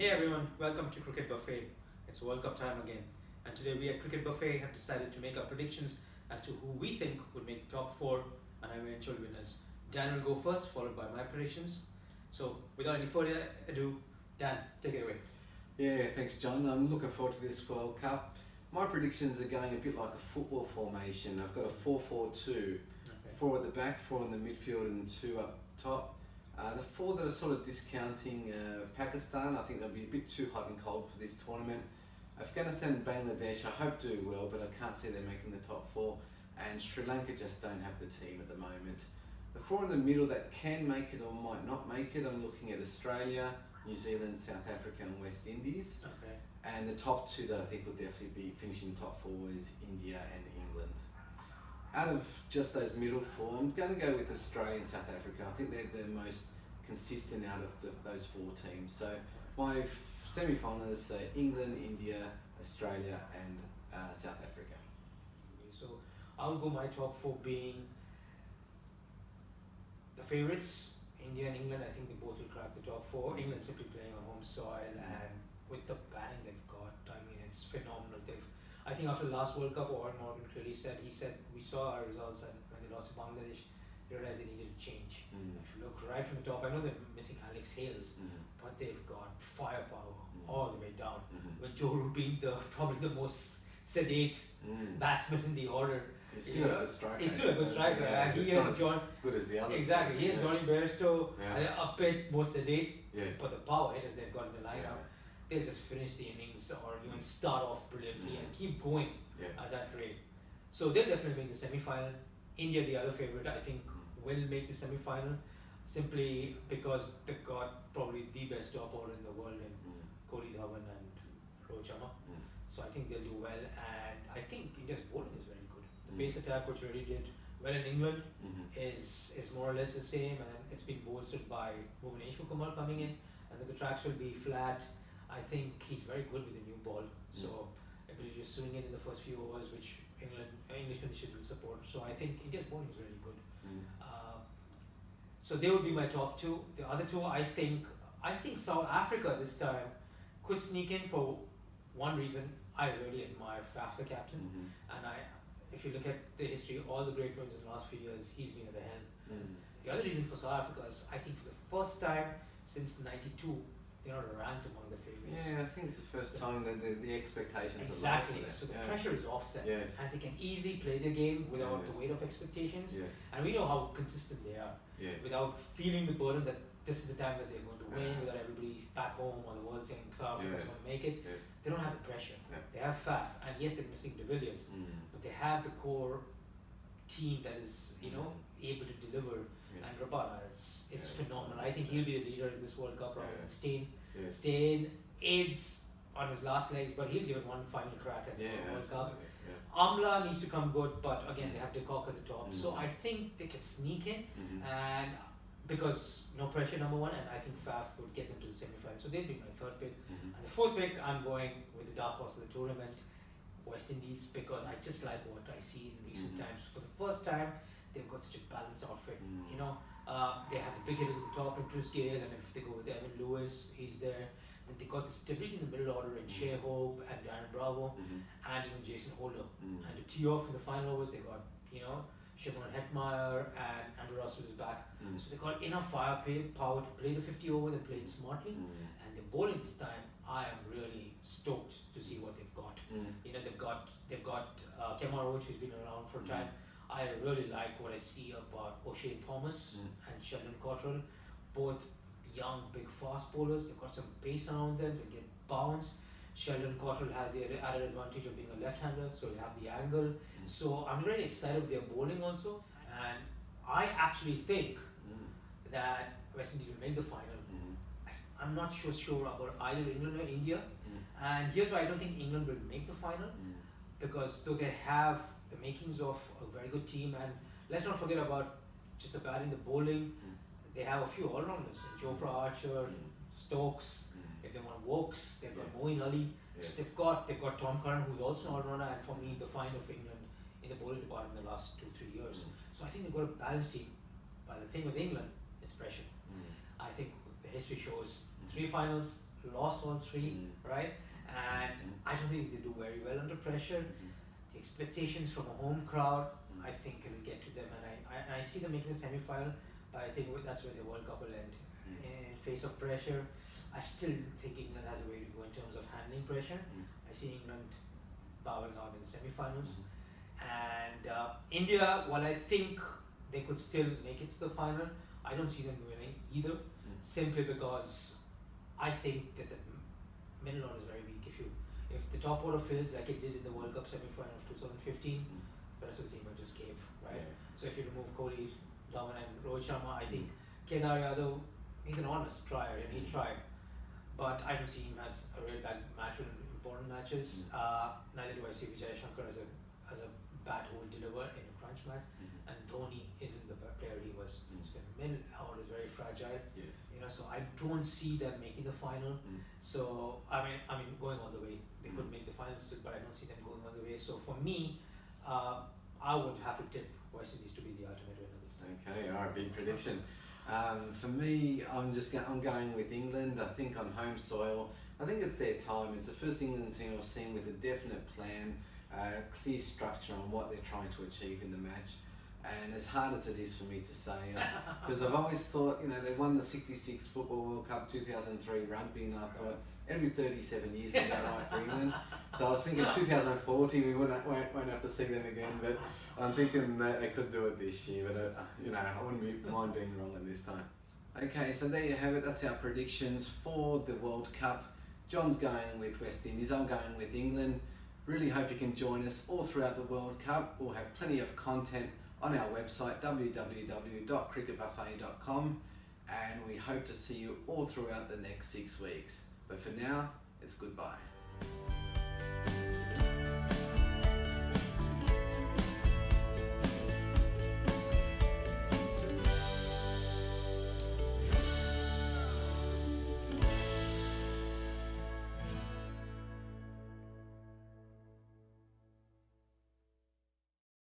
Hey everyone, welcome to Cricket Buffet. It's World Cup time again. And today we at Cricket Buffet have decided to make our predictions as to who we think would make the top four and our eventual winners. Dan will go first, followed by my predictions. So without any further ado, Dan, take it away. Yeah, thanks, John. I'm looking forward to this World Cup. My predictions are going a bit like a football formation. I've got a 4-4-2, Okay. four at the back, four in the midfield, and two up top. The four that are sort of discounting Pakistan, I think they'll be a bit too hot and cold for this tournament. Afghanistan and Bangladesh, I hope do well, but I can't see them making the top four. And Sri Lanka just don't have the team at the moment. The four in the middle that can make it or might not make it, I'm looking at Australia, New Zealand, South Africa and West Indies. Okay. And the top two that I think will definitely be finishing top four is India and England. Out of just those middle four, I'm going to go with Australia and South Africa. I think they're the most consistent out of those four teams. So my semi-finalists are England, India, Australia and South Africa. So I'll go my top four being the favourites, India and England. I think they both will crack the top four. England simply playing on home soil, and with the batting they've got, I mean, it's phenomenal. I think after the last World Cup, Warren Morgan clearly said, we saw our results, and when they lost to Bangladesh, they realized they needed to change. If you look right from the top, I know they're missing Alex Hales, but they've got firepower all the way down. With Joe Root being probably the most sedate batsman in the order. He's still a good striker. He's still a good striker. Yeah, and it's he not and as John, good as the others. exactly, he and Johnny Bairstow Yeah. are a bit more sedate, Yes. but the power hitters they've got in the lineup, Yeah. they'll just finish the innings or even start off brilliantly and keep going Yeah. at that rate. So they'll definitely make the semi-final. India, the other favourite, I think will make the semi-final simply because they've got probably the best top order in the world in Kohli, Dhawan and Rohit Sharma. So I think they'll do well, and I think India's bowling is very good. The pace attack, which already did well in England, is more or less the same, and it's been bolstered by Bhuvaneshwar Kumar coming in, and that the tracks will be flat. I think he's very good with the new ball, so ability to swing it in the first few overs, which English conditions will support. So I think India's bowling is really good. So they would be my top two. The other two, I think South Africa this time could sneak in for one reason. I really admire Faf, the captain, and if you look at the history, all the great ones in the last few years, he's been at the helm. The other reason for South Africa is I think for the first time since '92, they're not ranked among the favourites. Yeah, I think it's the first time that the expectations Exactly. are low for them. So the pressure is off them, Yes. and they can easily play the game without Yes. the weight of expectations. Yeah. And we know how consistent they are, Yes. without feeling the burden that this is the time that they're going to win, Yeah. without everybody back home or the world saying South Africa's Yes. going to make it. Yes. They don't have the pressure. Yeah. They have Faf, and yes, they're missing De Villiers, but they have the core team that is, able to deliver. Yeah. And Rabada is Yeah. phenomenal. I think he'll be the leader in this World Cup rather Yeah. than Steyn. Yes. Steyn is on his last legs, but he'll give it one final crack at the Yeah, World Cup. absolutely. Yes. Amla needs to come good, but again, they have De Kock at the top. So Mm. I think they can sneak in, Mhm. and because no pressure, number one, and I think Faf would get them to the semi-final. So they'll be my third pick. Mhm. And the fourth pick, I'm going with the dark horse of the tournament, West Indies, because I just like what I see in recent times. For the first time, they've got such a balanced outfit. They have the big hitters at the top in Chris Gayle, and if they go with Evan Lewis, he's there. Then they got the stability in the middle order in Shea Hope and Darren Bravo, and even Jason Holder. And to tee off in the final overs, they got Siobhan Hetmeyer and Andrew Russell is back. So they got enough power to play the 50 overs and play it smartly. And the bowling this time, I am really stoked to see what they've got. They've got Kemar Roach, who's been around for a time. I really like what I see about O'Shea Thomas and Sheldon Cottrell, both young, big fast bowlers. They've got some pace around them. They get bounce. Sheldon Cottrell has the added advantage of being a left-hander, so they have the angle. So I'm really excited with their bowling also, and I actually think that West Indies will make the final. I'm not sure about either England or India, and here's why I don't think England will make the final, because though they have the makings of a very good team, and let's not forget about just the batting, the bowling. They have a few all-rounders: Jofra Archer, Stokes. If they want Wokes, they've got Moeen Ali. Yes. So they've got Tom Curran, who's also an all-rounder, and for me, the find of England in the bowling department in the last 2-3 years. So I think they've got a balanced team. But the thing with England, it's pressure. I think the history shows 3 finals, lost all three, right? And I don't think they do very well under pressure. The expectations from a home crowd, I think it'll get to them, and I see them making the semi-final, but I think that's where the World Cup will end. In face of pressure, I still think England has a way to go in terms of handling pressure. I see England bowing out in the semi-finals, and India, while I think they could still make it to the final, I don't see them winning either, simply because I think that the middle order is very weak. If the top order fails like it did in the World Cup semi-final of 2015, the rest of the team will just cave, right? So if you remove Kohli, Dhawan and Rohit Sharma, I think Kedar Yadav, he's an honest trier and he'll try, but I don't see him as a real bad match in important matches. Neither do I see Vijay Shankar as a bat who will deliver in a crunch match, and Dhoni isn't the player he was. So the middle order is very fragile. So I don't see them making the final. So I mean going all the way. They could make the final still, but I don't see them going all the way. So for me, I would have to tip West Indies to be the ultimate winner this time. Okay, alright, big prediction. For me, I'm going with England. I think on home soil, I think it's their time. It's the first England team I've seen with a definite plan, clear structure on what they're trying to achieve in the match. And as hard as it is for me to say, because I've always thought, they won the 66 Football World Cup, 2003 rugby, and I thought every 37 years they go right for England. So I was thinking 2040 we won't have to see them again, but I'm thinking that they could do it this year, but I wouldn't mind being wrong at this time. Okay, so there you have it. That's our predictions for the World Cup. John's going with West Indies, I'm going with England. Really hope you can join us all throughout the World Cup. We'll have plenty of content on our website www.cricketbuffet.com, and we hope to see you all throughout the next 6 weeks. But for now, it's goodbye.